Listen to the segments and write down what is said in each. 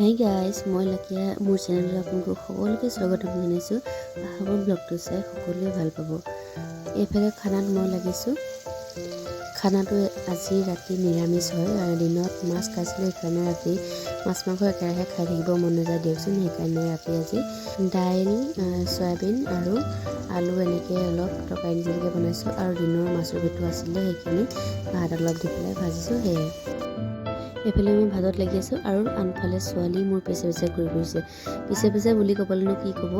Hey guys, মই লাকিয়া মোৰ চেনেললৈ আপোনালোকক সকলোকে স্বাগতম জনাইছোঁ। আশা কৰোঁ ব্লগটো চাই সকলোৱে ভাল পাব। এইফালে খানাত মই লাগিছোঁ। খানাটো আজি ৰাতি নিৰামিষ হয় আৰু দিনত মাছ খাইছিলোঁ, সেইকাৰণে ৰাতি মাছ মাংস একেৰাহে খাই থাকিব মন নাযায় দিয়কচোন। সেইকাৰণে ৰাতি আজি দাইল, চয়াবিন আৰু আলু এনেকৈ অলপ তৰকাৰী নিচিনাকৈ বনাইছোঁ আৰু দিনৰ মাছৰ পেটু আছিলে, সেইখিনি ভাত অলপ দি পেলাই ভাজিছোঁ। সেয়াই এইফালে মই ভাতত লাগি আছোঁ আৰু আনফালে ছোৱালী মোৰ পিছে পিছে ঘূৰি ফুৰিছে। পিছে পিছে বুলি ক'বলৈনো কি ক'ব,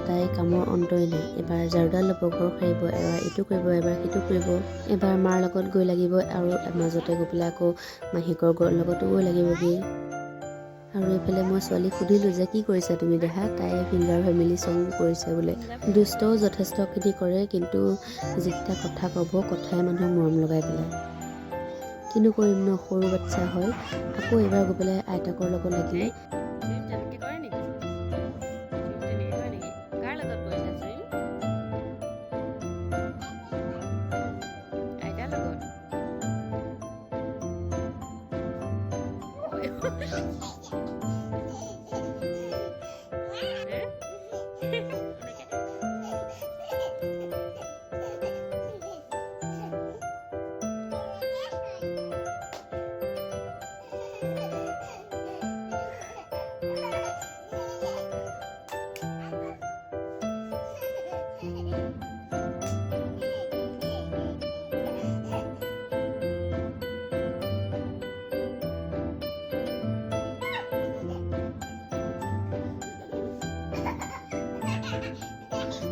তাই কামৰ অন্তই নাই। এবাৰ ঝাৰুডাল ল'ব, ঘৰ সাৰিব, এবাৰ ইটো কৰিব, এবাৰ সিটো কৰিব, এবাৰ মাৰ লগত গৈ লাগিব আৰু মাজতে গৈ পেলাই আকৌ মাহীকৰ লগতো গৈ লাগিবগৈ। আৰু এইফালে মই ছোৱালীক সুধিলোঁ যে কি কৰিছা তুমি দেহা, তাই ফিংগাৰ ফেমিলি চং কৰিছে বোলে। দুষ্টও যথেষ্টখিনি কৰে, কিন্তু যিকেইটা কথা ক'ব, কথাই মানুহক মৰম লগাই পেলাই। কিনো কৰিম ন, সৰু বাচ্ছা হয়। আকৌ এবাৰ গৈ পেলাই আইতাকৰ লগত লাগিলে।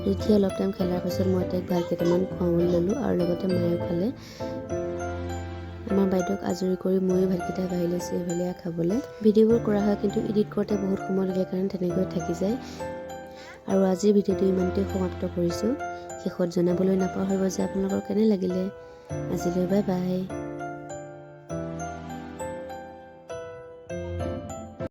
ৰিঠিয়ে অলপ টাইম খেলাৰ পাছত মই তাইক ভাত কেইটামান খুৱাবলৈ ল'লোঁ আৰু লগতে মায়েও খালে। আমাৰ বাইদেউক আজৰি কৰি ময়ো ভাতকেইটা বাঢ়ি লৈছোঁ এইফালে খাবলৈ। ভিডিঅ'বোৰ কৰা হয়, কিন্তু এডিট কৰোঁতে বহুত সময় লাগে কাৰণে তেনেকৈ থাকি যায়। আৰু আজিৰ ভিডিঅ'টো ইমানতে সমাপ্ত কৰিছোঁ। শেষত জনাবলৈ নাপাহৰিব যে আপোনালোকৰ কেনে লাগিলে। আজিলৈ বাই বাই।